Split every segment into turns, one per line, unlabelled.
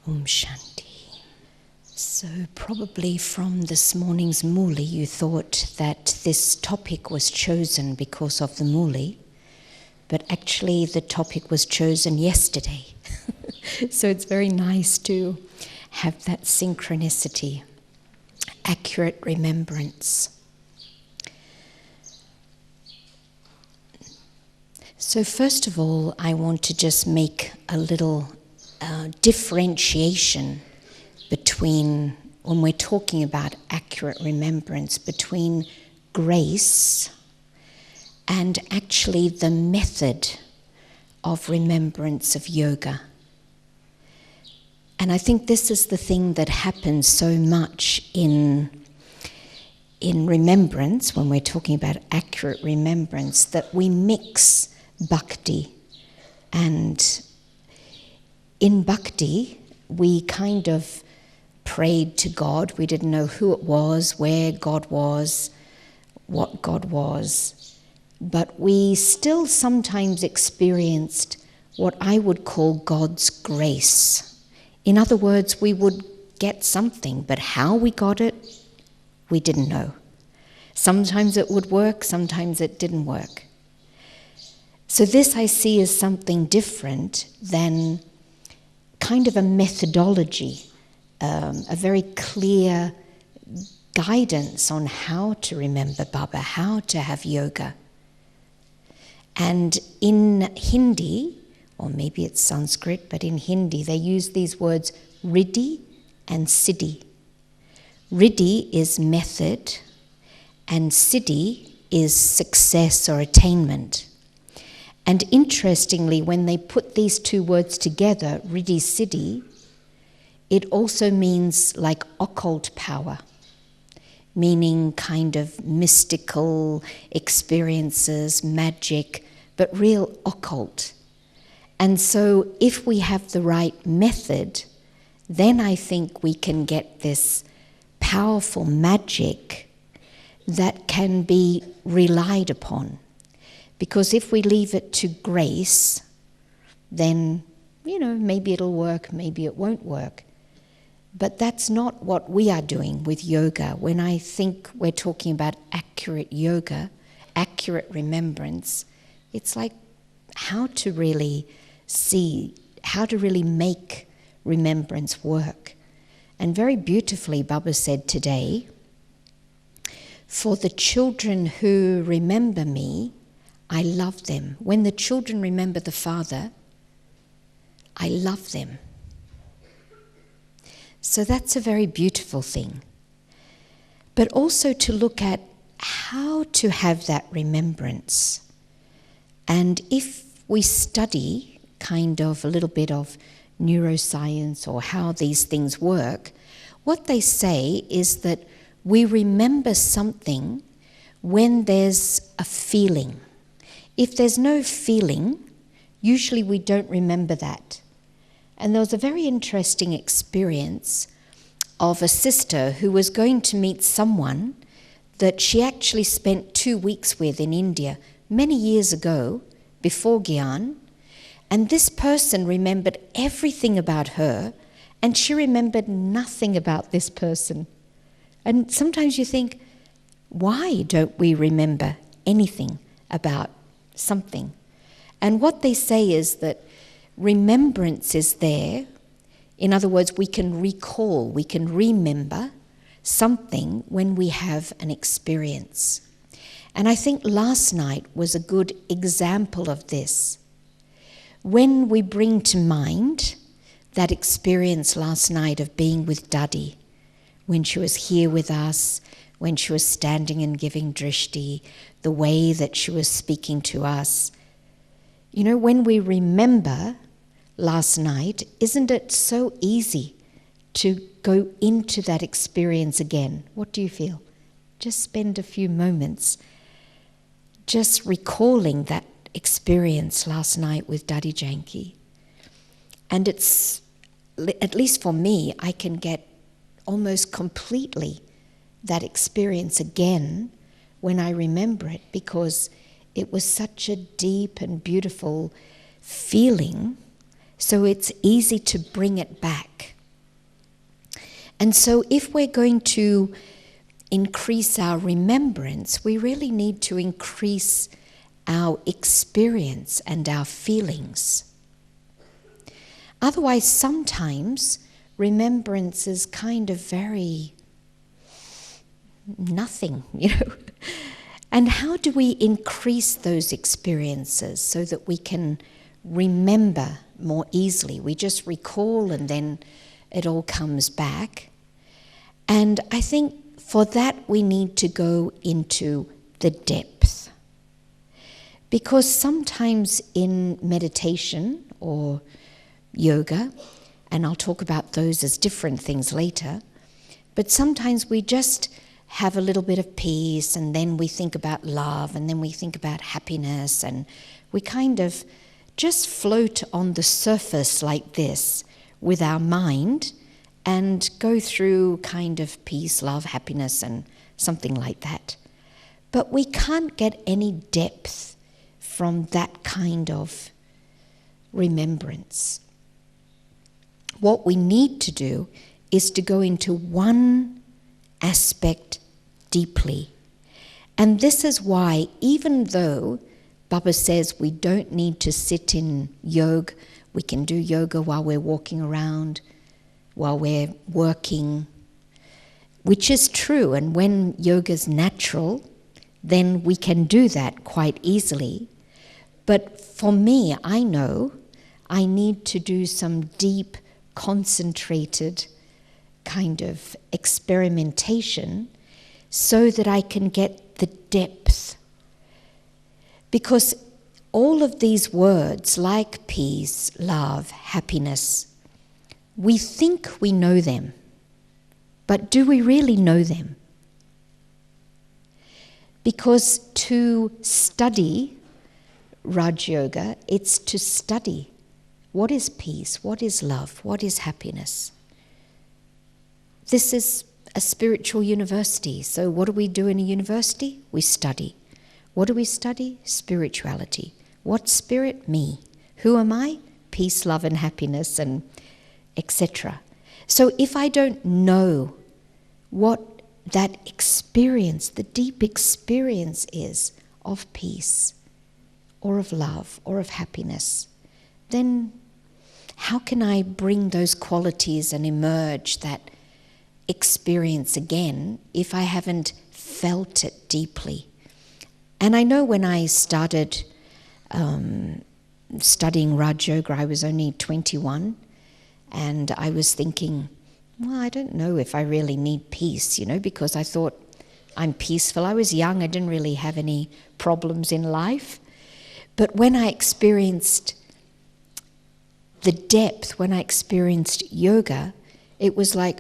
Om Shanti. So probably from this morning's Muli you thought that this topic was chosen because of the Muli, but actually the topic was chosen yesterday. So it's very nice to have that synchronicity, accurate remembrance. So first of all, I want to just make a little differentiation between, when we're talking about accurate remembrance, between grace and actually the method of remembrance of yoga. And I think this is the thing that happens so much in remembrance, when we're talking about accurate remembrance, that we mix bhakti. And in bhakti, we kind of prayed to God. We didn't know who it was, where God was, what God was. But we still sometimes experienced what I would call God's grace. In other words, we would get something, but how we got it, we didn't know. Sometimes it would work, sometimes it didn't work. So this I see as something different than kind of a methodology, a very clear guidance on how to remember Baba, how to have yoga. And in Hindi, or maybe it's Sanskrit, but in Hindi they use these words riddhi and siddhi. Riddhi is method and siddhi is success or attainment. And interestingly, when they put these two words together, riddhi siddhi, it also means like occult power, meaning kind of mystical experiences, magic, but real occult. And so if we have the right method, then I think we can get this powerful magic that can be relied upon. Because if we leave it to grace, then, maybe it'll work, maybe it won't work. But that's not what we are doing with yoga. When I think we're talking about accurate yoga, accurate remembrance, it's like how to really see, how to really make remembrance work. And very beautifully, Baba said today, for the children who remember me, I love them. When the children remember the Father, I love them. So that's a very beautiful thing. But also to look at how to have that remembrance. And if we study kind of a little bit of neuroscience or how these things work, what they say is that we remember something when there's a feeling. If there's no feeling, usually we don't remember that. And there was a very interesting experience of a sister who was going to meet someone that she actually spent 2 weeks with in India many years ago, before Gyan. And this person remembered everything about her, and she remembered nothing about this person. And sometimes you think, why don't we remember anything about something? And what they say is that remembrance is there. In other words, we can recall, we can remember something when we have an experience. And I think last night was a good example of this. When we bring to mind that experience last night of being with Daddy, when she was here with us, when she was standing and giving drishti, the way that she was speaking to us. When we remember last night, isn't it so easy to go into that experience again? What do you feel? Just spend a few moments just recalling that experience last night with Daddy Janki. And it's, at least for me, I can get almost completely that experience again when I remember it, because it was such a deep and beautiful feeling, so it's easy to bring it back. And so if we're going to increase our remembrance, we really need to increase our experience and our feelings. Otherwise, sometimes remembrance is kind of very nothing, And how do we increase those experiences so that we can remember more easily? We just recall and then it all comes back. And I think for that we need to go into the depth. Because sometimes in meditation or yoga, and I'll talk about those as different things later, but sometimes we just have a little bit of peace, and then we think about love, and then we think about happiness, and we kind of just float on the surface like this with our mind and go through kind of peace, love, happiness, and something like that. But we can't get any depth from that kind of remembrance. What we need to do is to go into one aspect deeply. And this is why, even though Baba says we don't need to sit in yoga, we can do yoga while we're walking around, while we're working, which is true. And when yoga's natural, then we can do that quite easily. But for me, I know I need to do some deep, concentrated kind of experimentation so that I can get the depth. Because all of these words, like peace, love, happiness, we think we know them, but do we really know them? Because to study Raj Yoga, it's to study what is peace, what is love, what is happiness. This is a spiritual university. So what do we do in a university? We study. What do we study? Spirituality. What spirit? Me. Who am I? Peace, love, and happiness, and etc. So if I don't know what that experience, the deep experience is of peace, or of love, or of happiness, then how can I bring those qualities and emerge that experience again if I haven't felt it deeply? And I know when I started studying Raj Yoga, I was only 21, and I was thinking, well, I don't know if I really need peace, because I thought I'm peaceful. I was young, I didn't really have any problems in life. But when I experienced the depth, when I experienced yoga, it was like,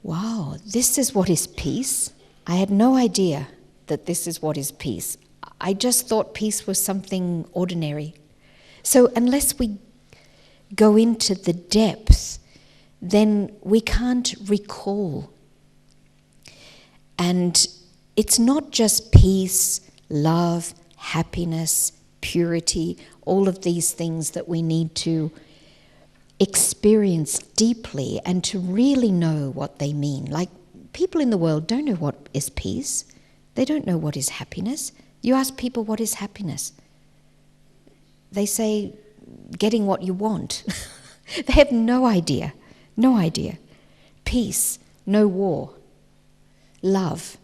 wow, this is what is peace. I had no idea that this is what is peace. I just thought peace was something ordinary. So unless we go into the depth, then we can't recall. And it's not just peace, love, happiness, purity, all of these things that we need to experience deeply and to really know what they mean. Like, people in the world don't know what is peace. They don't know what is happiness. You ask people what is happiness. They say, getting what you want. They have no idea. No idea. Peace, no war. Love.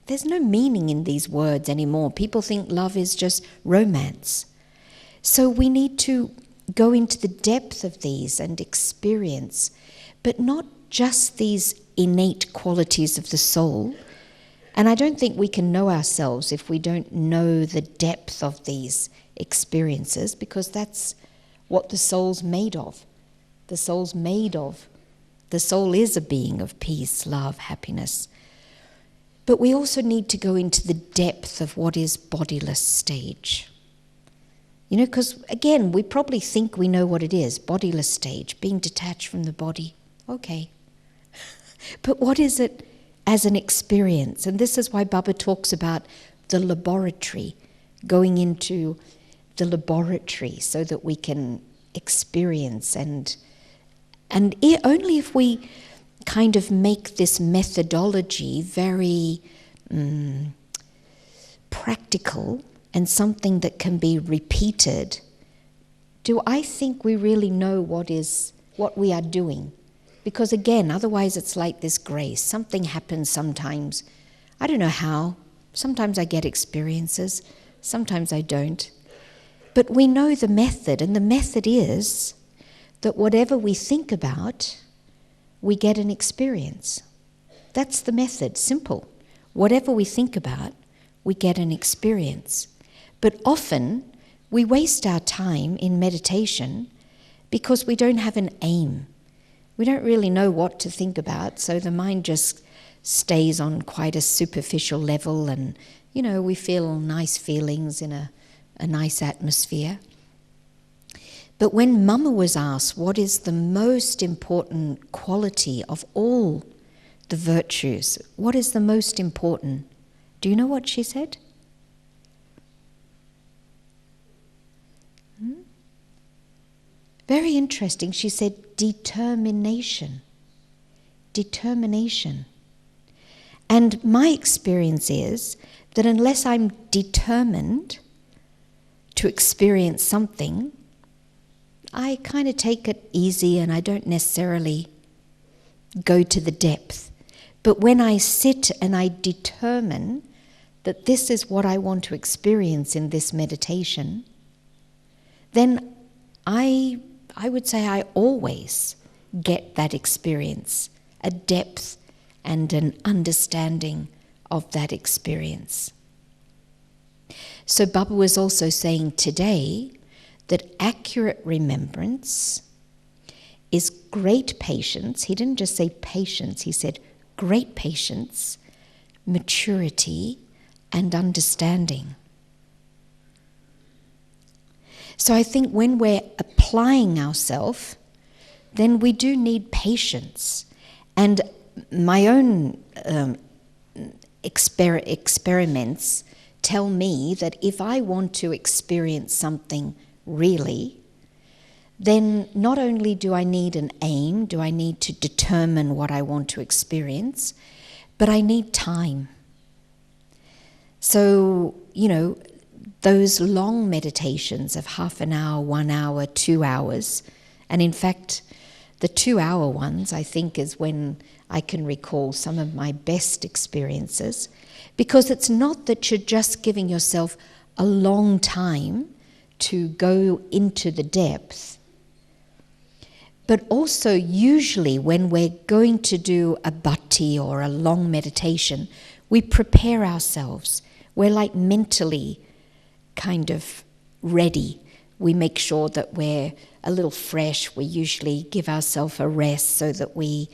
There's no meaning in these words anymore. People think love is just romance. So we need to go into the depth of these and experience, but not just these innate qualities of the soul. And I don't think we can know ourselves if we don't know the depth of these experiences, because that's what the soul's made of. The soul's made of. The soul is a being of peace, love, happiness. But we also need to go into the depth of what is bodiless stage. Because again, we probably think we know what it is, bodiless stage, being detached from the body. Okay. But what is it as an experience? And this is why Baba talks about the laboratory, going into the laboratory so that we can experience and And only if we kind of make this methodology very practical and something that can be repeated, do I think we really know what we are doing. Because again, otherwise it's like this grace. Something happens sometimes. I don't know how. Sometimes I get experiences. Sometimes I don't. But we know the method, and the method is that whatever we think about, we get an experience. That's the method, simple. Whatever we think about, we get an experience. But often, we waste our time in meditation because we don't have an aim. We don't really know what to think about, so the mind just stays on quite a superficial level, and, we feel nice feelings in a nice atmosphere. But when Mama was asked what is the most important quality of all the virtues, what is the most important, do you know what she said? Very interesting. She said determination. Determination. And my experience is that unless I'm determined to experience something, I kind of take it easy and I don't necessarily go to the depth. But when I sit and I determine that this is what I want to experience in this meditation, then I would say I always get that experience, a depth and an understanding of that experience. So Baba was also saying today that accurate remembrance is great patience. He didn't just say patience, he said great patience, maturity, and understanding. So I think when we're applying ourselves, then we do need patience. And my own experiments tell me that if I want to experience something really, then not only do I need an aim, do I need to determine what I want to experience, but I need time. So, those long meditations of half an hour, 1 hour, 2 hours, and in fact, the 2-hour ones, I think, is when I can recall some of my best experiences, because it's not that you're just giving yourself a long time to go into the depth, but also usually when we're going to do a bhakti or a long meditation, we prepare ourselves. We're like mentally kind of ready. We make sure that we're a little fresh. We usually give ourselves a rest so that we,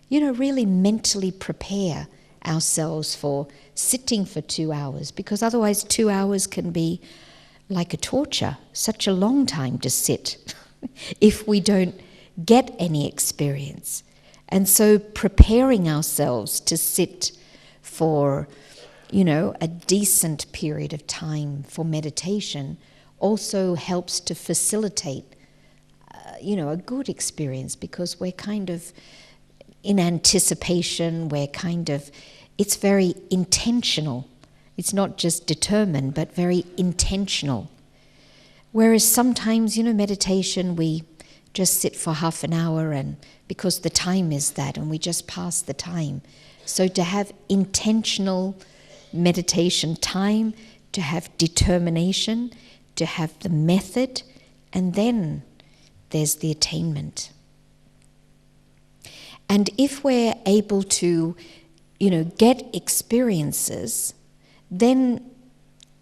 really mentally prepare ourselves for sitting for 2 hours, because otherwise 2 hours can be like a torture, such a long time to sit if we don't get any experience. And so preparing ourselves to sit for, a decent period of time for meditation also helps to facilitate, a good experience, because we're kind of in anticipation, it's very intentional. It's not just determined, but very intentional. Whereas sometimes, meditation, we just sit for half an hour and because the time is that, and we just pass the time. So to have intentional meditation time, to have determination, to have the method, and then there's the attainment. And if we're able to, get experiences, then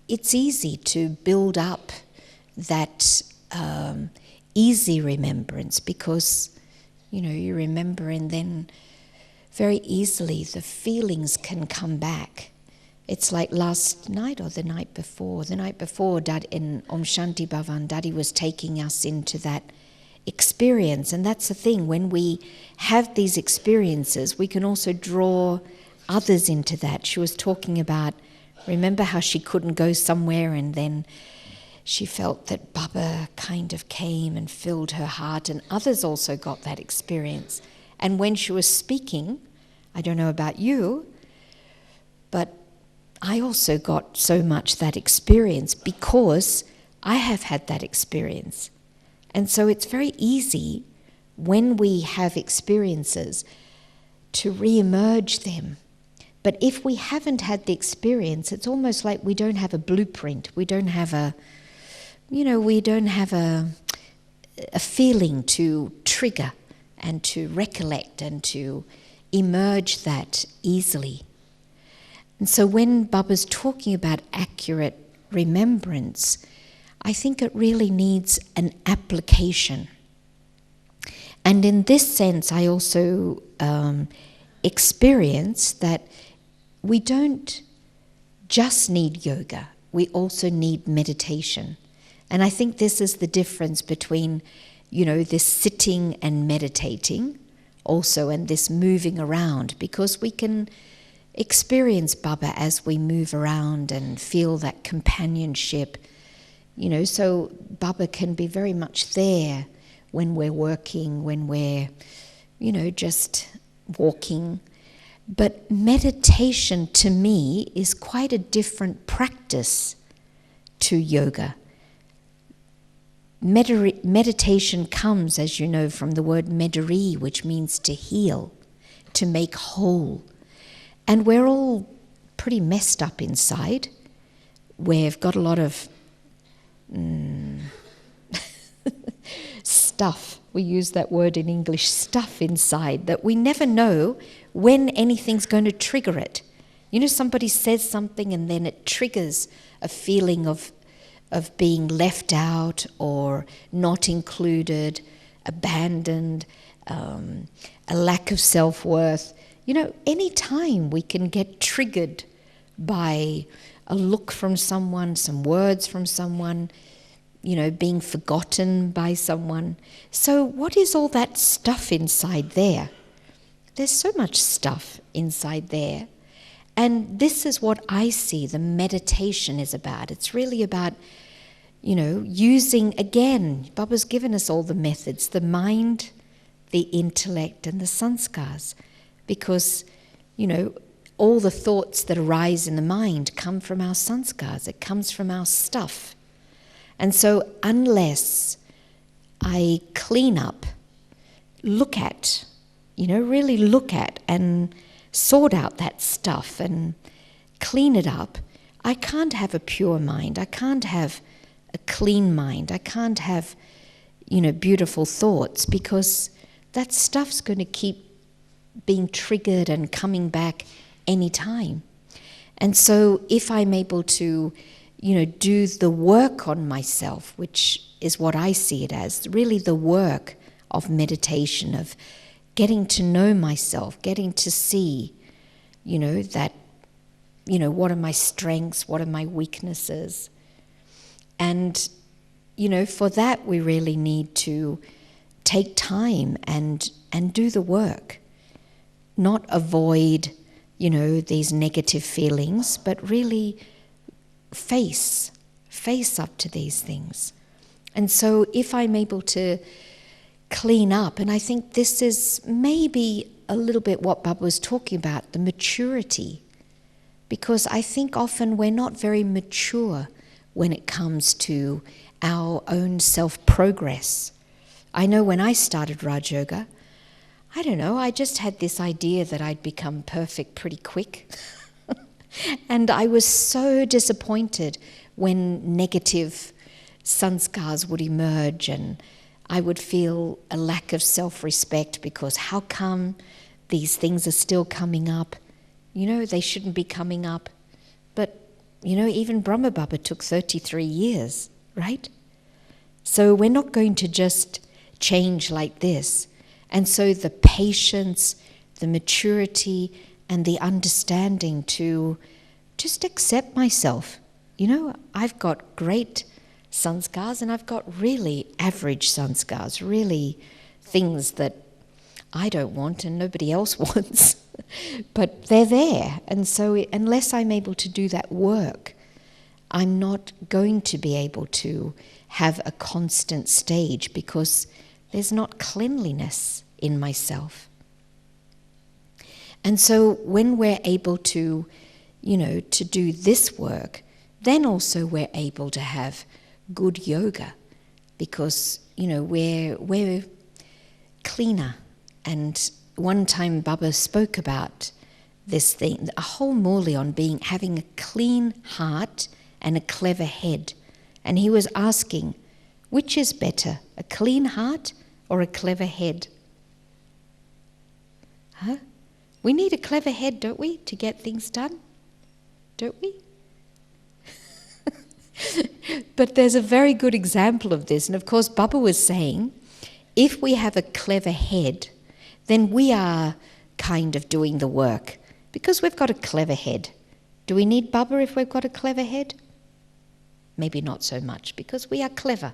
it's easy to build up that easy remembrance, because, you remember, and then very easily the feelings can come back. It's like last night or the night before. The night before, Dad, in Om Shanti Bhavan, Daddy was taking us into that experience. And that's the thing, when we have these experiences, we can also draw others into that. She was talking about, remember how she couldn't go somewhere and then she felt that Baba kind of came and filled her heart, and others also got that experience. And when she was speaking, I don't know about you, but I also got so much that experience because I have had that experience. And so it's very easy when we have experiences to re-emerge them. But if we haven't had the experience, it's almost like we don't have a blueprint. We don't have a feeling to trigger and to recollect and to emerge that easily. And so when Baba's talking about accurate remembrance, I think it really needs an application. And in this sense, I also experience that we don't just need yoga, we also need meditation. And I think this is the difference between, this sitting and meditating also, and this moving around, because we can experience Baba as we move around and feel that companionship. So Baba can be very much there when we're working, when we're, just walking. But meditation to me is quite a different practice to yoga. Meditation comes, as you know, from the word medari, which means to heal, to make whole. And we're all pretty messed up inside. We've got a lot of stuff. We use that word in English, stuff inside, that we never know when anything's going to trigger it. Somebody says something and then it triggers a feeling of being left out or not included, abandoned, a lack of self-worth. Any time we can get triggered by a look from someone, some words from someone, being forgotten by someone. So what is all that stuff inside there? There's so much stuff inside there. And this is what I see the meditation is about. It's really about, using, again, Baba's given us all the methods, the mind, the intellect, and the sanskars. Because, all the thoughts that arise in the mind come from our sanskars. It comes from our stuff. And so unless I clean up, look at, really look at and sort out that stuff and clean it up, I can't have a pure mind. I can't have a clean mind. I can't have, beautiful thoughts, because that stuff's going to keep being triggered and coming back any time. And so if I'm able to, do the work on myself, which is what I see it as, really the work of meditation, of getting to know myself, getting to see, that, what are my strengths, what are my weaknesses. And, for that we really need to take time and do the work. Not avoid, these negative feelings, but really face up to these things. And so if I'm able to clean up, and I think this is maybe a little bit what Baba was talking about, the maturity, because I think often we're not very mature when it comes to our own self-progress. I know when I started Raj Yoga, I just had this idea that I'd become perfect pretty quick. And I was so disappointed when negative sanskars would emerge, and I would feel a lack of self-respect because how come these things are still coming up? They shouldn't be coming up. But, even Brahma Baba took 33 years, right? So we're not going to just change like this. And so the patience, the maturity, and the understanding to just accept myself. I've got great sanskars and I've got really average sanskars, really things that I don't want and nobody else wants. But they're there. And so unless I'm able to do that work, I'm not going to be able to have a constant stage because there's not cleanliness in myself. And so when we're able to, to do this work, then also we're able to have good yoga because, we're cleaner. And one time Baba spoke about this thing, a whole morli on having a clean heart and a clever head. And he was asking, which is better, a clean heart or a clever head? Huh? We need a clever head, don't we, to get things done? Don't we? But there's a very good example of this. And of course, Baba was saying, if we have a clever head, then we are kind of doing the work because we've got a clever head. Do we need Baba if we've got a clever head? Maybe not so much because we are clever.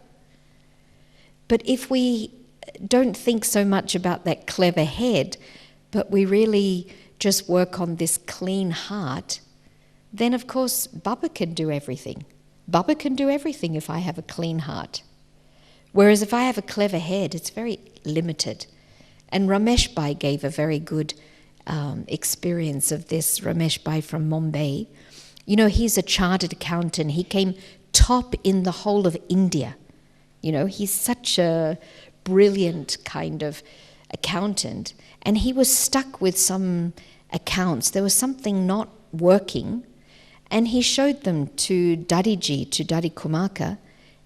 But if we don't think so much about that clever head, but we really just work on this clean heart, then of course Baba can do everything. Baba can do everything if I have a clean heart. Whereas if I have a clever head, it's very limited. And Ramesh Bhai gave a very good experience of this. Ramesh Bhai from Mumbai. He's a chartered accountant. He came top in the whole of India. He's such a brilliant kind of accountant. And he was stuck with some accounts. There was something not working. And he showed them to Dadiji, to Dadi Kumaka.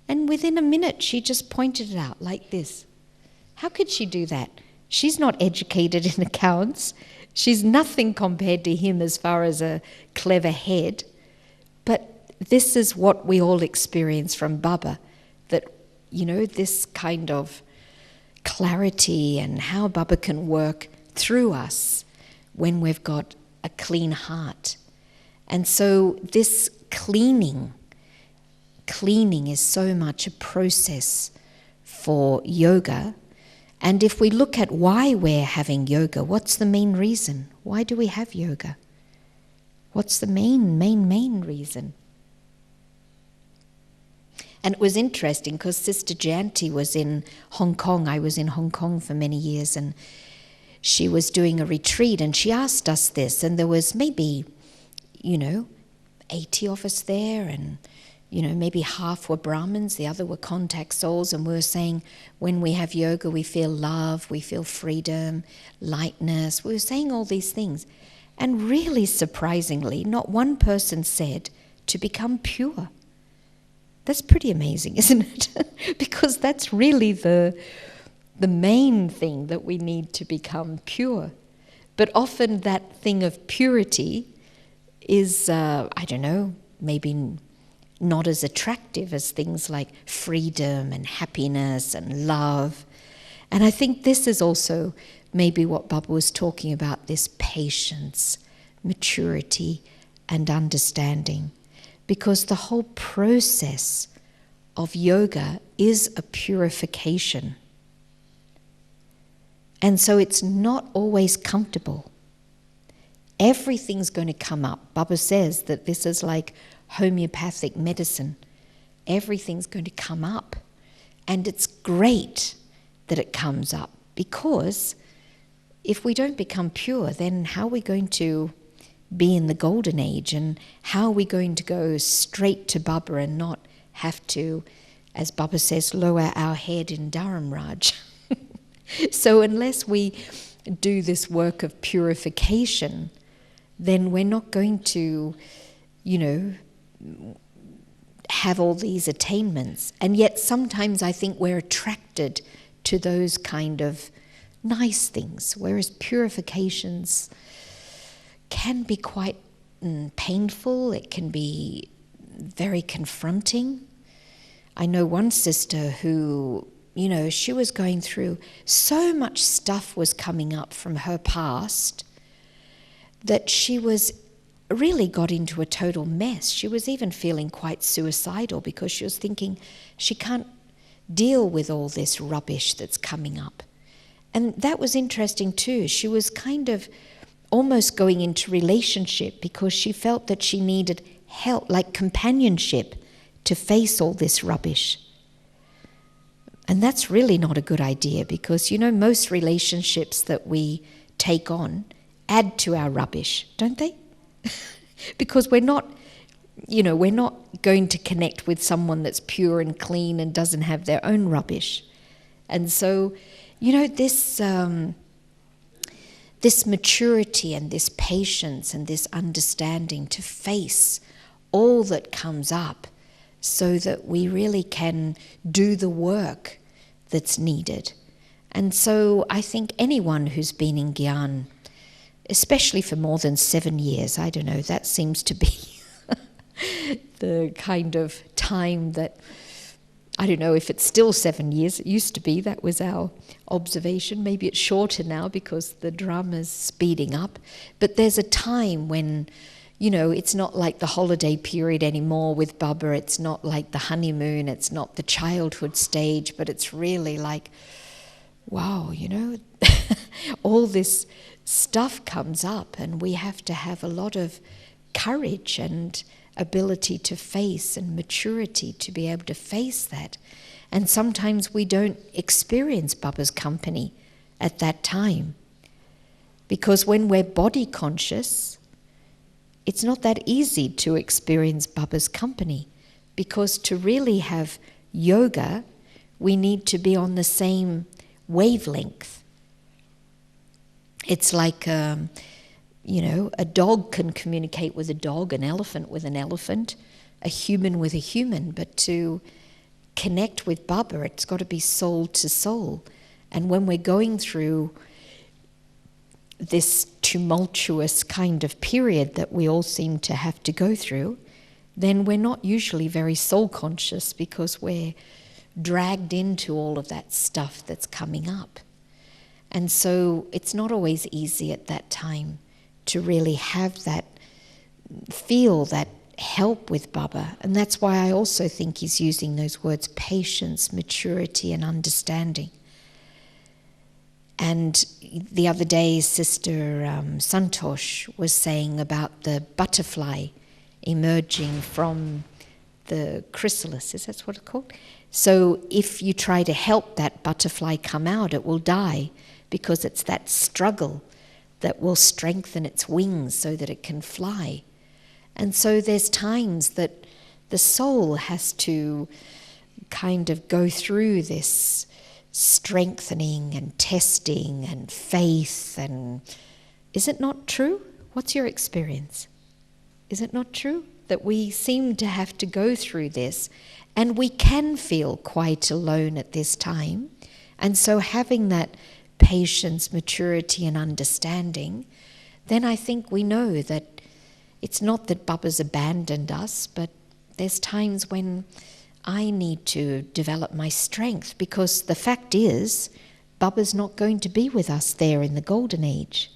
And within a minute, she just pointed it out like this. How could she do that? She's not educated in accounts. She's nothing compared to him as far as a clever head. But this is what we all experience from Baba, that, this kind of clarity and how Baba can work through us when we've got a clean heart. And so this cleaning is so much a process for yoga. And if we look at why we're having yoga, what's the main reason? Why do we have yoga? What's the main reason? And it was interesting because Sister Jayanti was in Hong Kong. I was in Hong Kong for many years, and she was doing a retreat, and she asked us this, and there was maybe, 80 of us there, and maybe half were Brahmins, the other were contact souls, and we were saying when we have yoga we feel love, we feel freedom, lightness. We were saying all these things. And really surprisingly, not one person said to become pure. That's pretty amazing, isn't it? Because that's really the main thing that we need to become pure. But often that thing of purity is, maybe not as attractive as things like freedom and happiness and love. And I think this is also maybe what Baba was talking about, this patience, maturity and understanding. Because the whole process of yoga is a purification. And so it's not always comfortable. Everything's going to come up. Baba says that this is like homeopathic medicine. Everything's going to come up. And it's great that it comes up, because if we don't become pure, then how are we going to be in the golden age, and how are we going to go straight to Baba and not have to, as Baba says, lower our head in Dharam Raj? So unless we do this work of purification, then we're not going to, have all these attainments. And yet sometimes I think we're attracted to those kind of nice things, whereas purifications can be quite painful. It can be very confronting. I know one sister who, she was going through so much stuff was coming up from her past that she really got into a total mess. She was even feeling quite suicidal because she was thinking she can't deal with all this rubbish that's coming up. And that was interesting too. She was kind of almost going into relationship because she felt that she needed help, like companionship, to face all this rubbish. And that's really not a good idea, because, most relationships that we take on add to our rubbish, don't they? Because we're not going to connect with someone that's pure and clean and doesn't have their own rubbish. And so, this maturity and this patience and this understanding to face all that comes up, so that we really can do the work that's needed. And so I think anyone who's been in Gyan, especially for more than 7 years, I don't know, that seems to be the kind of time that, I don't know if it's still 7 years, it used to be, that was our observation. Maybe it's shorter now because the drama's speeding up. But there's a time when, it's not like the holiday period anymore with Baba, it's not like the honeymoon, it's not the childhood stage, but it's really like, wow, all this stuff comes up, and we have to have a lot of courage and ability to face, and maturity to be able to face that. And sometimes we don't experience Baba's company at that time, because when we're body conscious, it's not that easy to experience Baba's company, because to really have yoga, we need to be on the same wavelength. It's like, a dog can communicate with a dog, an elephant with an elephant, a human with a human, but to connect with Baba, it's got to be soul to soul. And when we're going through this tumultuous kind of period that we all seem to have to go through, then we're not usually very soul conscious, because we're dragged into all of that stuff that's coming up. And so it's not always easy at that time to really have that, feel that help with Baba. And that's why I also think he's using those words, patience, maturity, and understanding. And the other day, Sister Santosh was saying about the butterfly emerging from the chrysalis. Is that what it's called? So if you try to help that butterfly come out, it will die, because it's that struggle that will strengthen its wings so that it can fly. And so there's times that the soul has to kind of go through this strengthening and testing and faith. And is it not true? What's your experience? Is it not true that we seem to have to go through this, and we can feel quite alone at this time? And so having that patience, maturity, and understanding, then I think we know that it's not that Baba's abandoned us, but there's times when I need to develop my strength, because the fact is, Baba's not going to be with us there in the golden age.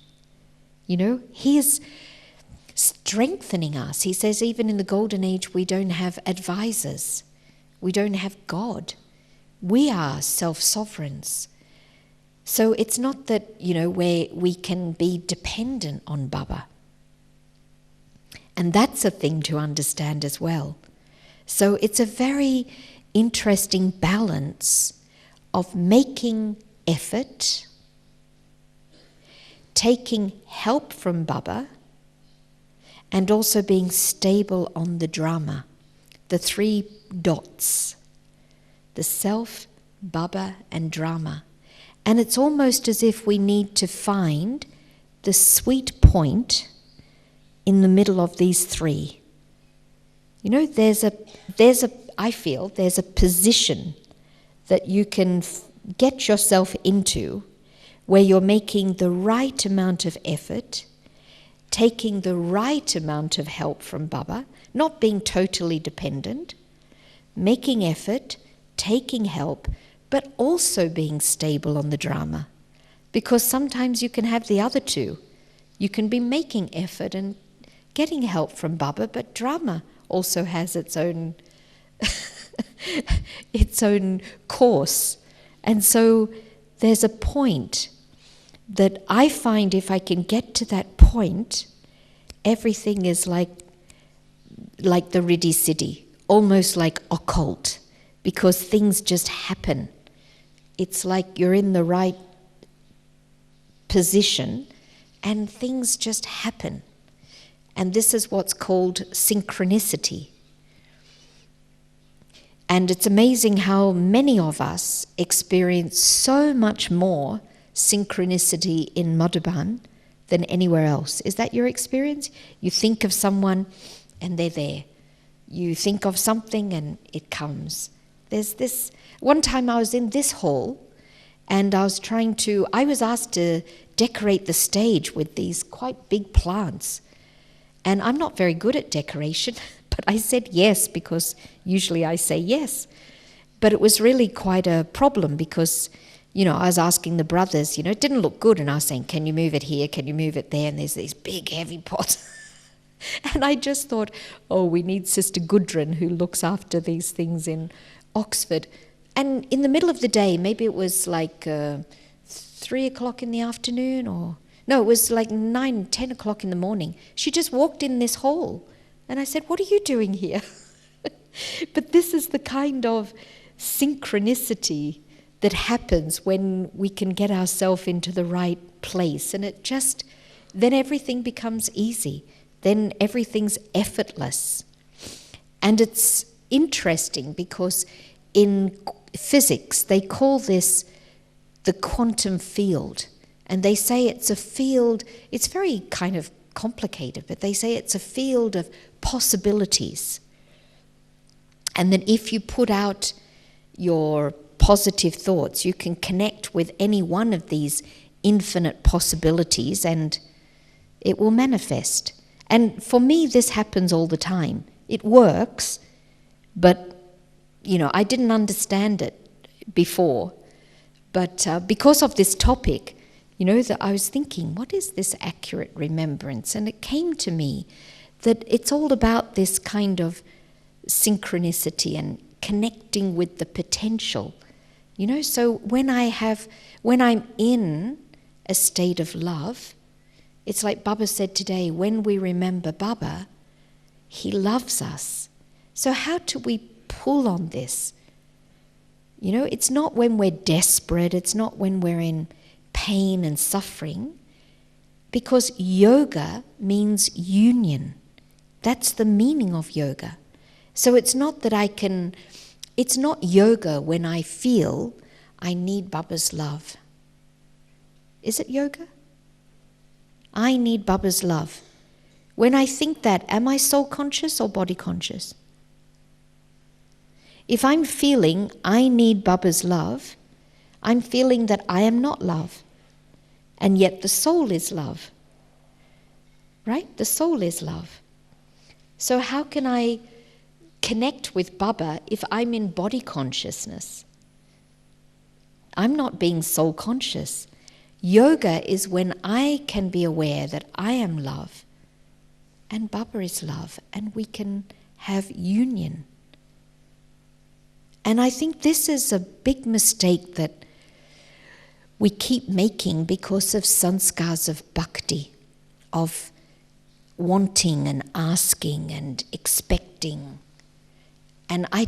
He is strengthening us. He says even in the golden age we don't have advisors. We don't have God. We are self-sovereigns. So it's not that, where we can be dependent on Baba. And that's a thing to understand as well. So it's a very interesting balance of making effort, taking help from Baba, and also being stable on the drama, the 3 dots, the self, Baba, and drama. And it's almost as if we need to find the sweet point in the middle of these 3. I feel there's a position that you can get yourself into where you're making the right amount of effort, taking the right amount of help from Baba, not being totally dependent, making effort, taking help, but also being stable on the drama. Because sometimes you can have the other 2. You can be making effort and getting help from Baba, but drama also has its own its own course. And so there's a point that I find if I can get to that point, everything is like like the Riddhi Siddhi, almost like occult, because things just happen. It's like you're in the right position and things just happen. And this is what's called synchronicity. And it's amazing how many of us experience so much more synchronicity in Madhuban than anywhere else. Is that your experience? You think of someone and they're there. You think of something and it comes. There's this, one time I was in this hall and I was asked to decorate the stage with these quite big plants. And I'm not very good at decoration, but I said yes because usually I say yes. But it was really quite a problem because, I was asking the brothers, it didn't look good. And I was saying, can you move it here? Can you move it there? And there's these big heavy pots. And I just thought, we need Sister Gudrun who looks after these things in Oxford. And in the middle of the day, maybe it was like 3 o'clock in the afternoon no, it was like 9, 10 o'clock in the morning. She just walked in this hall. And I said, what are you doing here? But this is the kind of synchronicity that happens when we can get ourselves into the right place. And then everything becomes easy. Then everything's effortless. And it's interesting because in physics, they call this the quantum field. And they say it's a field, it's very kind of complicated, but they say it's a field of possibilities. And that if you put out your positive thoughts, you can connect with any one of these infinite possibilities and it will manifest. And for me, this happens all the time. It works, but, I didn't understand it before. But because of this topic, that I was thinking, what is this accurate remembrance? And it came to me that it's all about this kind of synchronicity and connecting with the potential. So when I'm in a state of love, it's like Baba said today, when we remember Baba, he loves us. So how do we pull on this? It's not when we're desperate, it's not when we're in pain and suffering, because yoga means union. That's the meaning of yoga. So it's not that it's not yoga when I feel I need Baba's love. Is it yoga? I need Baba's love. When I think that, am I soul conscious or body conscious? If I'm feeling I need Baba's love, I'm feeling that I am not love. And yet the soul is love. Right? The soul is love. So how can I connect with Baba if I'm in body consciousness? I'm not being soul conscious. Yoga is when I can be aware that I am love and Baba is love and we can have union. And I think this is a big mistake that we keep making because of sanskars of bhakti, of wanting and asking and expecting. And I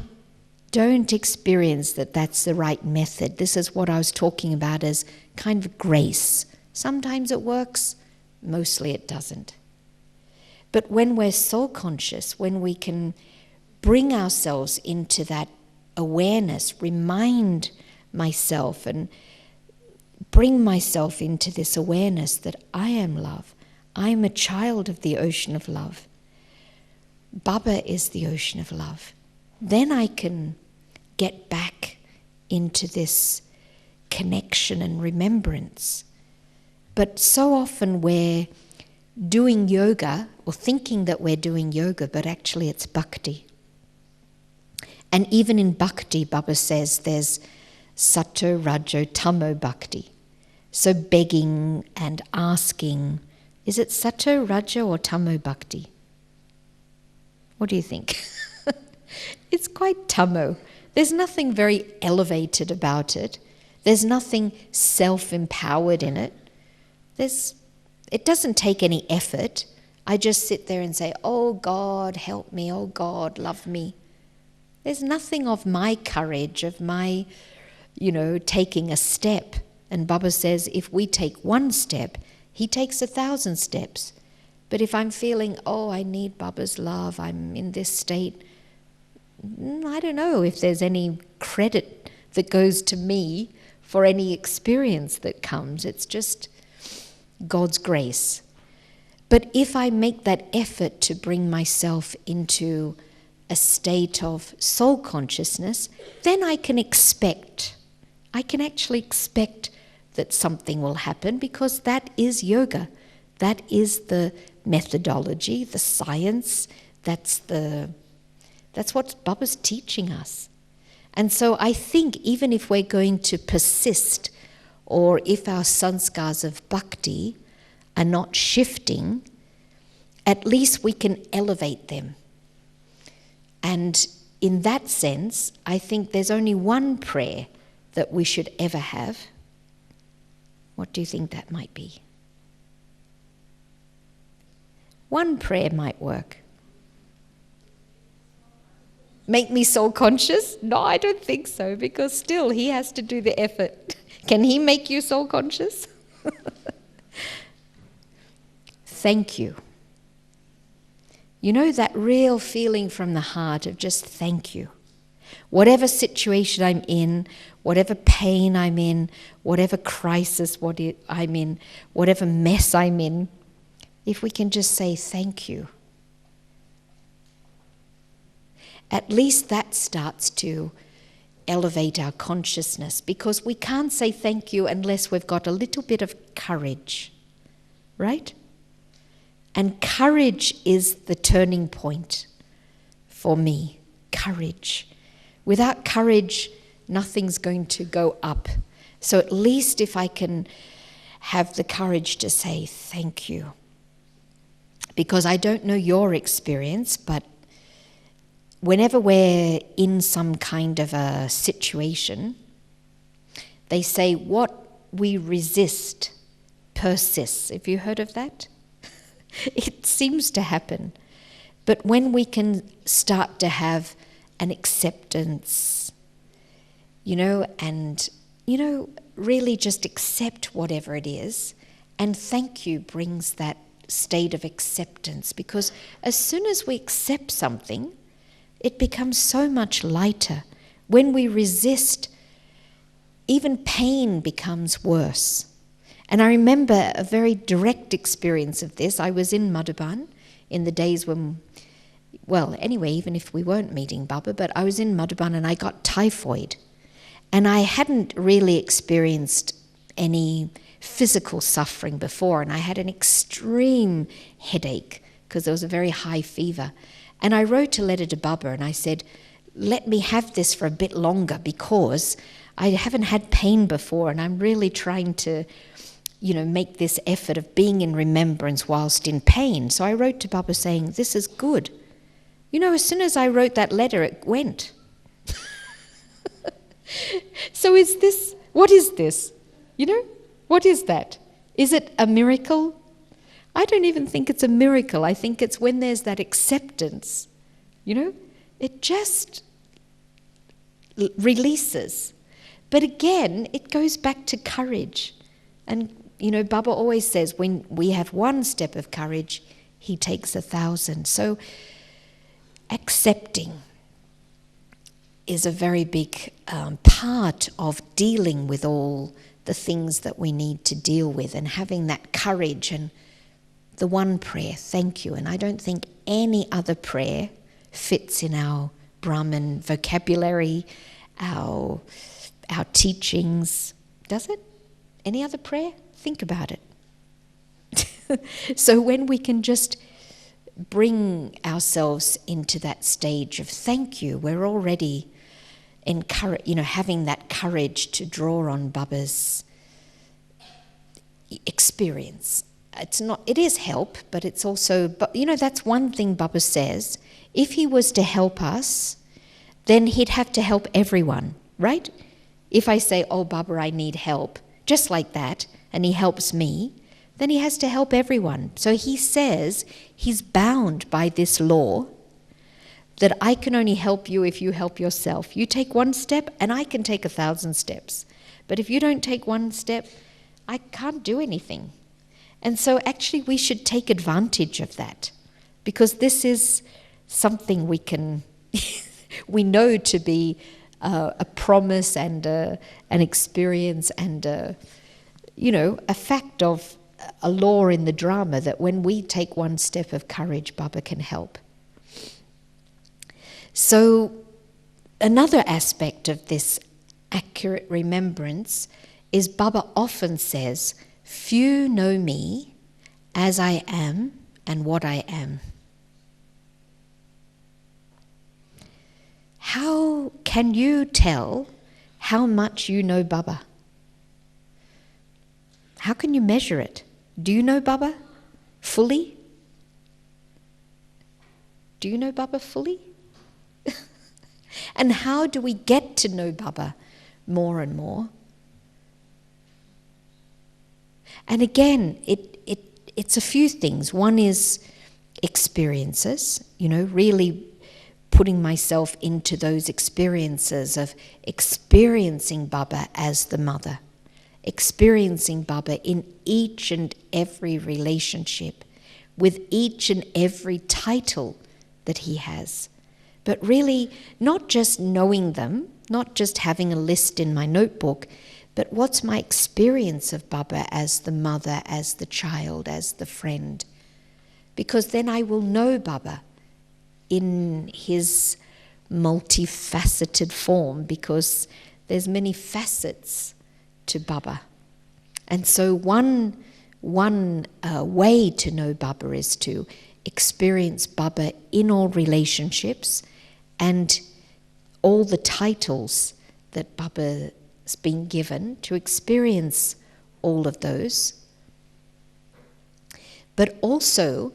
don't experience that that's the right method. This is what I was talking about as kind of grace. Sometimes it works, mostly it doesn't. But when we're soul conscious, when we can bring ourselves into that awareness, remind myself and bring myself into this awareness that I am love. I am a child of the ocean of love. Baba is the ocean of love. Then I can get back into this connection and remembrance. But so often we're doing yoga or thinking that we're doing yoga, but actually it's bhakti. And even in bhakti, Baba says there's sato, rajo, tamo bhakti. So begging and asking. Is it sato, rajo or tamo bhakti? What do you think? It's quite tamo. There's nothing very elevated about it. There's nothing self-empowered in it. It doesn't take any effort. I just sit there and say, oh God, help me, oh God, love me. There's nothing of my courage, of my, taking a step. And Baba says, if we take one step, he takes 1,000 steps. But if I'm feeling, oh, I need Baba's love, I'm in this state, I don't know if there's any credit that goes to me for any experience that comes. It's just God's grace. But if I make that effort to bring myself into a state of soul consciousness, then I can actually expect that something will happen, because that is yoga. That is the methodology, the science. That's what Baba's teaching us. And so I think even if we're going to persist, or if our sanskars of bhakti are not shifting, at least we can elevate them. And in that sense, I think there's only one prayer that we should ever have. What do you think that might be? One prayer might work. Make me soul conscious? No, I don't think so, because still he has to do the effort. Can he make you soul conscious? Thank you. You know, that real feeling from the heart of just thank you. Whatever situation I'm in, whatever pain I'm in, whatever crisis I'm in, whatever mess I'm in, if we can just say thank you, at least that starts to elevate our consciousness, because we can't say thank you unless we've got a little bit of courage, right? And courage is the turning point for me. Courage. Without courage, nothing's going to go up. So at least if I can have the courage to say thank you. Because I don't know your experience, but whenever we're in some kind of a situation, they say what we resist persists. Have you heard of that? It seems to happen. But when we can start to have an acceptance, and really just accept whatever it is, and thank you brings that state of acceptance, because as soon as we accept something, it becomes so much lighter. When we resist, even pain becomes worse. And I remember a very direct experience of this. I was in Madhuban in the days when, even if we weren't meeting Baba, but I was in Madhuban and I got typhoid. And I hadn't really experienced any physical suffering before, and I had an extreme headache because there was a very high fever. And I wrote a letter to Baba and I said, let me have this for a bit longer, because I haven't had pain before and I'm really trying to make this effort of being in remembrance whilst in pain. So I wrote to Baba saying, this is good. As soon as I wrote that letter, it went. So what is this? What is that? Is it a miracle? I don't even think it's a miracle. I think it's when there's that acceptance, it just releases. But again, it goes back to courage. And Baba always says, when we have one step of courage, he takes 1,000. So accepting is a very big part of dealing with all the things that we need to deal with, and having that courage. And the one prayer, thank you. And I don't think any other prayer fits in our Brahmin vocabulary, our teachings. Does it? Any other prayer? Think about it. So when we can just bring ourselves into that stage of thank you, we're already having that courage to draw on Baba's experience. It is help, but it's also, that's one thing Baba says. If he was to help us, then he'd have to help everyone, right? If I say, oh, Baba, I need help, just like that, and he helps me, then he has to help everyone. So he says he's bound by this law that I can only help you if you help yourself. You take one step and I can take 1,000 steps. But if you don't take one step, I can't do anything. And so actually we should take advantage of that, because this is something we can, we know to be a promise and an experience and a fact of a law in the drama, that when we take one step of courage, Baba can help. So another aspect of this accurate remembrance is Baba often says, few know me as I am and what I am. How can you tell how much you know Baba? How can you measure it? Do you know Baba fully? Do you know Baba fully? And how do we get to know Baba more and more? And again, it's a few things. One is experiences, really putting myself into those experiences of experiencing Baba as the mother, experiencing Baba in each and every relationship, with each and every title that he has. But really, not just knowing them, not just having a list in my notebook, but what's my experience of Baba as the mother, as the child, as the friend? Because then I will know Baba in his multifaceted form, because there's many facets to Baba. And so one way to know Baba is to experience Baba in all relationships and all the titles that Baba's been given, to experience all of those. But also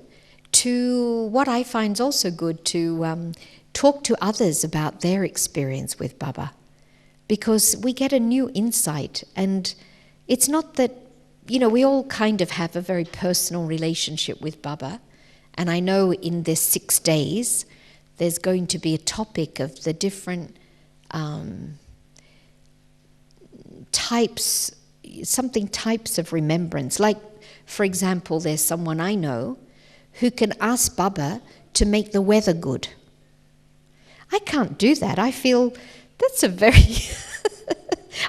to, what I find is also good, to talk to others about their experience with Baba, because we get a new insight. And it's not that, we all kind of have a very personal relationship with Baba. And I know in this 6 days, there's going to be a topic of the different types of remembrance. Like, for example, there's someone I know who can ask Baba to make the weather good. I can't do that. I feel that's a very...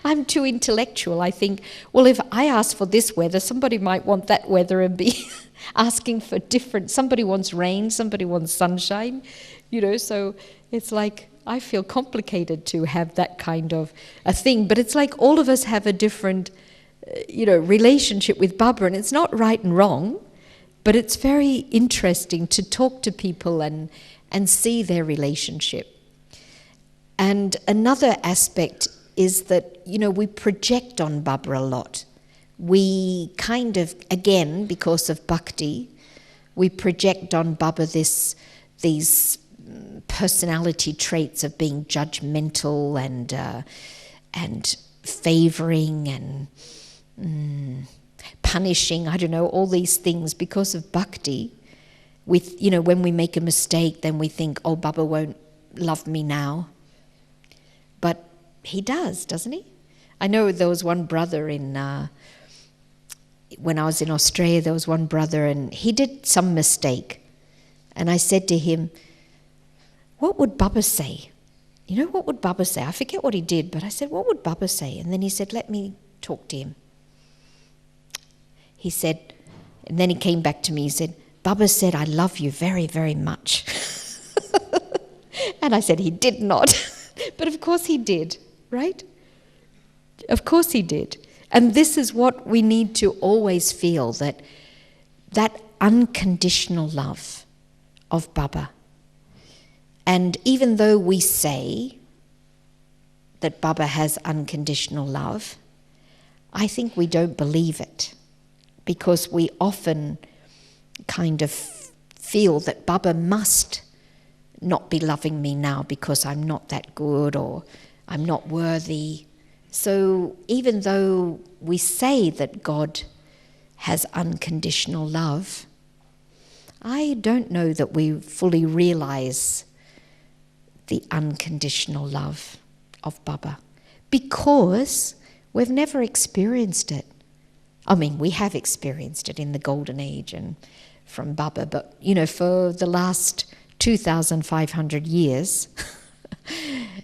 I'm too intellectual. I think, well, if I ask for this weather, somebody might want that weather and be asking for different... Somebody wants rain, somebody wants sunshine, so it's like I feel complicated to have that kind of a thing. But it's like all of us have a different, relationship with Baba, and it's not right and wrong, but it's very interesting to talk to people and see their relationship. And another aspect is that, we project on Baba a lot. We kind of, again, because of bhakti, we project on Baba these personality traits of being judgmental and favoring and punishing, all these things because of bhakti. With, when we make a mistake, then we think, oh, Baba won't love me now. But he does, doesn't he? I know there was one brother when I was in Australia, there was one brother and he did some mistake. And I said to him, what would Baba say? What would Baba say? I forget what he did, but I said, what would Baba say? And then he said, let me talk to him. He said, and then he came back to me, he said, Baba said, I love you very, very much. And I said, he did not. But of course he did, right? Of course he did. And this is what we need to always feel, that unconditional love of Baba. And even though we say that Baba has unconditional love, I think we don't believe it, because we often kind of feel that Baba must not be loving me now because I'm not that good or I'm not worthy. So even though we say that God has unconditional love, I don't know that we fully realize the unconditional love of Baba, because we've never experienced it. I mean, we have experienced it in the Golden Age and from Baba, but, for the last 2,500 years,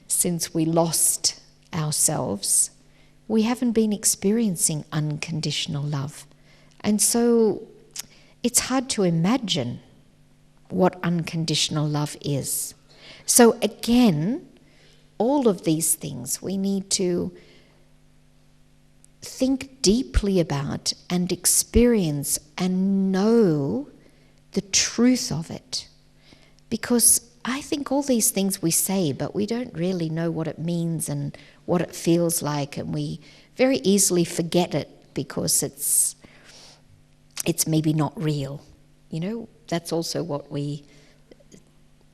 since we lost ourselves, we haven't been experiencing unconditional love. And so it's hard to imagine what unconditional love is. So again, all of these things we need to think deeply about and experience and know the truth of it. Because I think all these things we say, but we don't really know what it means and what it feels like, and we very easily forget it because it's maybe not real. That's also what we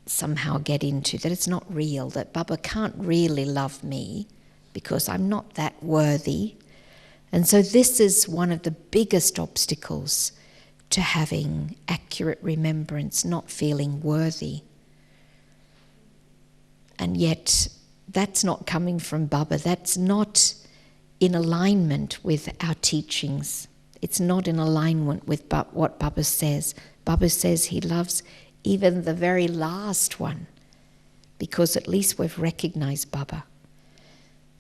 somehow get into, that it's not real, that Baba can't really love me because I'm not that worthy. And so this is one of the biggest obstacles to having accurate remembrance, not feeling worthy. And yet that's not coming from Baba. That's not in alignment with our teachings. It's not in alignment with what Baba says. Baba says he loves even the very last one, because at least we've recognized Baba.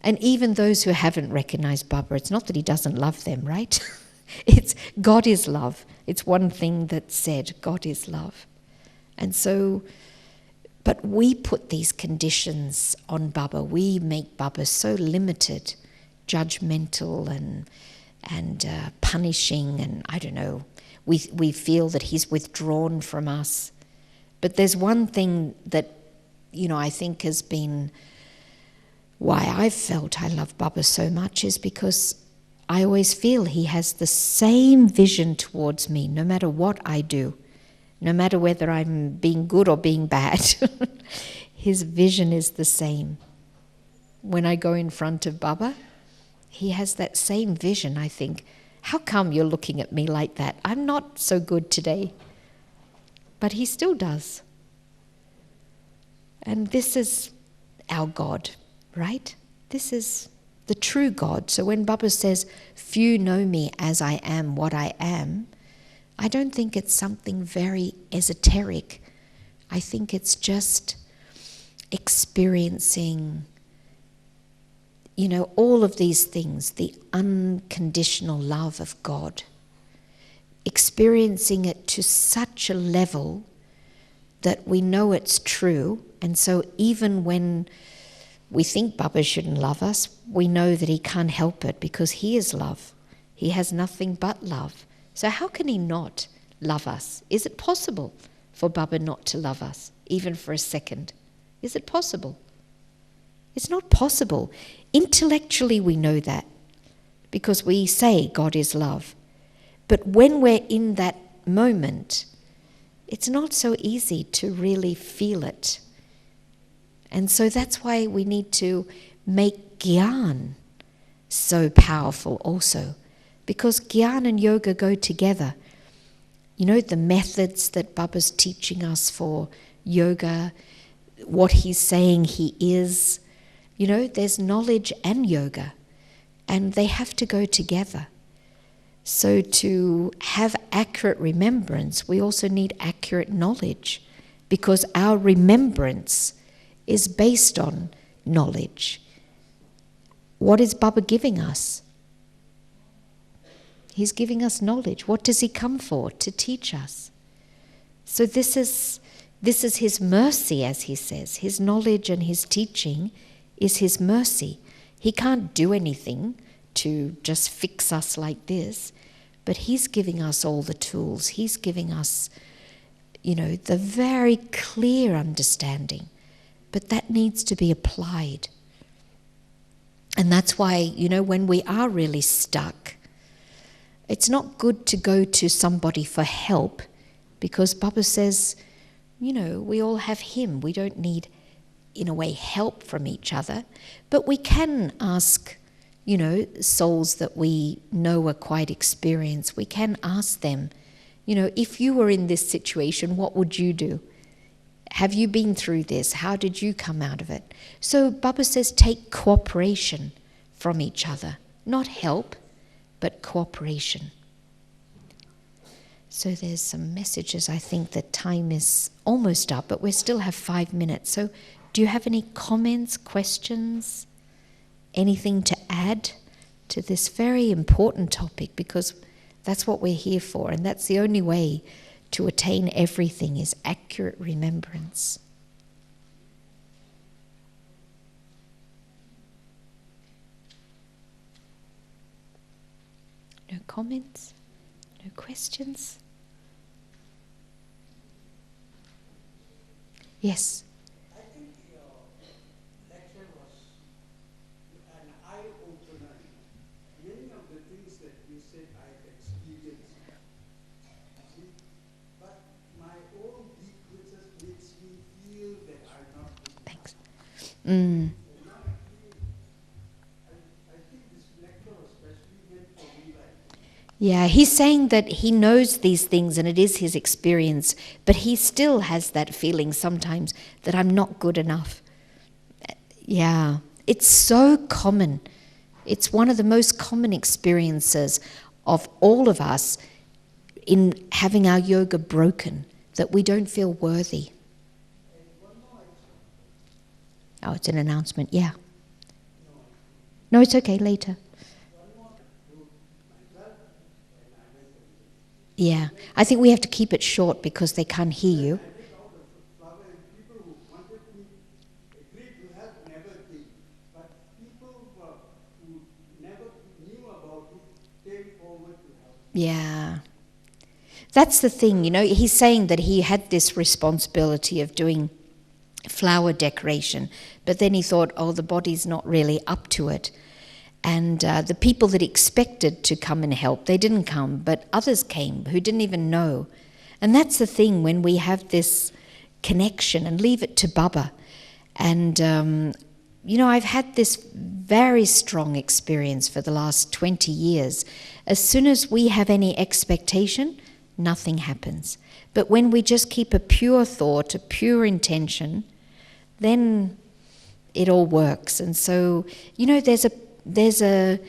And even those who haven't recognized Baba, it's not that he doesn't love them, right? It's God is love. It's one thing that's said, God is love. And so, but we put these conditions on Baba. We make Baba so limited, judgmental and punishing, and I don't know. We feel that he's withdrawn from us. But there's one thing that, I think has been why I've felt I love Baba so much, is because I always feel he has the same vision towards me, no matter what I do, no matter whether I'm being good or being bad. His vision is the same. When I go in front of Baba, he has that same vision. I think, how come you're looking at me like that? I'm not so good today. But he still does. And this is our God, right? This is the true God. So when Baba says, few know me as I am what I am, I don't think it's something very esoteric. I think it's just experiencing, all of these things, the unconditional love of God. Experiencing it to such a level that we know it's true. And so even when we think Baba shouldn't love us, we know that he can't help it because he is love. He has nothing but love. So how can he not love us? Is it possible for Baba not to love us, even for a second? Is it possible? It's not possible. Intellectually we know that because we say God is love. But when we're in that moment, it's not so easy to really feel it. And so that's why we need to make Gyan so powerful also, because Gyan and yoga go together. The methods that Baba's teaching us for yoga, what he's saying he is, there's knowledge and yoga, and they have to go together. So to have accurate remembrance, we also need accurate knowledge, because our remembrance is based on knowledge. What is Baba giving us? He's giving us knowledge. What does he come for? To teach us. So this is his mercy, as he says. His knowledge and his teaching is his mercy. He can't do anything to just fix us like this, but he's giving us all the tools. He's giving us, the very clear understanding, but that needs to be applied. And that's why, when we are really stuck, it's not good to go to somebody for help, because Baba says, we all have him. We don't need, in a way, help from each other, but we can ask, souls that we know are quite experienced, we can ask them, if you were in this situation, what would you do? Have you been through this? How did you come out of it? So Baba says take cooperation from each other. Not help, but cooperation. So there's some messages. I think that time is almost up, but we still have 5 minutes. So do you have any comments, questions, anything to add to this very important topic? Because that's what we're here for, and that's the only way to attain everything is accurate remembrance. No comments? No questions? Yes.
I think your lecture was an eye-opener. Many of the things that you said I've experienced. See? But my own weaknesses makes me feel that I'm not good.
Thanks.
Now I think this lecture was specially meant for me.
Yeah, he's saying that he knows these things and it is his experience, but he still has that feeling sometimes that I'm not good enough. Yeah, it's so common. It's one of the most common experiences of all of us in having our yoga broken, that we don't feel worthy. Oh, it's an announcement, yeah. No, it's okay, later. Yeah, I think we have to keep it short because they can't hear you.
People who wanted me agreed to help never came. But people who never knew about it came forward to help.
Yeah. That's the thing, he's saying that he had this responsibility of doing flower decoration, but then he thought, the body's not really up to it. And the people that expected to come and help, they didn't come, but others came who didn't even know. And that's the thing when we have this connection and leave it to Baba. And, I've had this very strong experience for the last 20 years. As soon as we have any expectation, nothing happens. But when we just keep a pure thought, a pure intention, then it all works. And so, there's a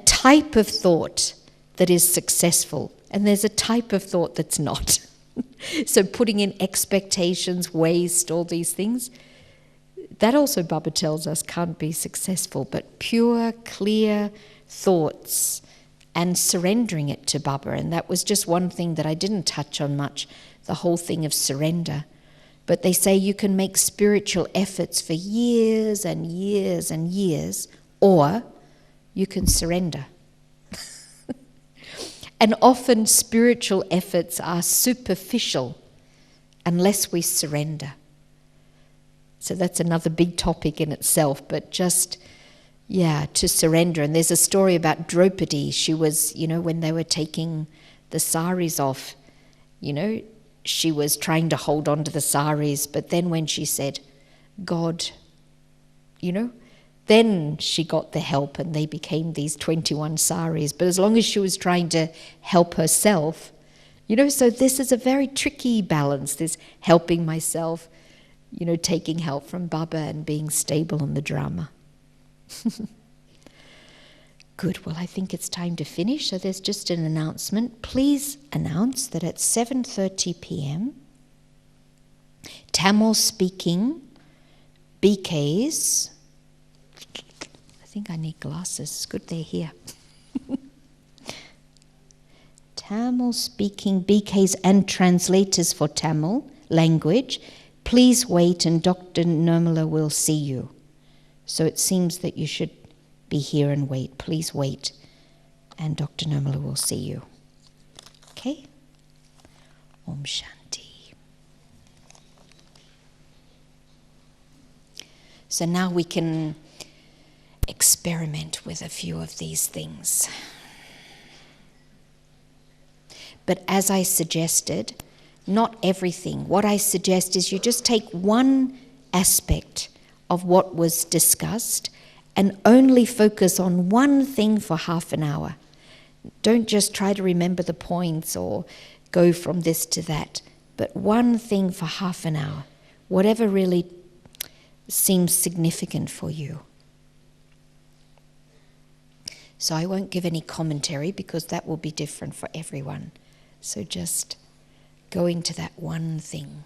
type of thought that is successful, and there's a type of thought that's not. So putting in expectations, waste, all these things, that also Baba tells us can't be successful. But pure, clear thoughts and surrendering it to Baba. And that was just one thing that I didn't touch on much, the whole thing of surrender. But they say you can make spiritual efforts for years and years and years, or you can surrender. And often spiritual efforts are superficial unless we surrender. So that's another big topic in itself, but just, to surrender. And there's a story about Draupadi. She was, when they were taking the saris off, she was trying to hold on to the saris, but then when she said, God, then she got the help and they became these 21 saris. But as long as she was trying to help herself, so this is a very tricky balance, this helping myself, taking help from Baba and being stable in the drama. Good, well, I think it's time to finish. So there's just an announcement. Please announce that at 7:30 p.m, Tamil speaking BKs, I think I need glasses, it's good they're here. Tamil speaking BKs and translators for Tamil language, please wait and Dr. Nirmala will see you. So it seems that you should be here and wait. Please wait and Dr. Nirmala will see you. Okay? Om Shanti. So now we can experiment with a few of these things. But as I suggested, not everything. What I suggest is you just take one aspect of what was discussed and only focus on one thing for half an hour. Don't just try to remember the points or go from this to that, but one thing for half an hour, whatever really seems significant for you. So I won't give any commentary because that will be different for everyone. So just go into that one thing.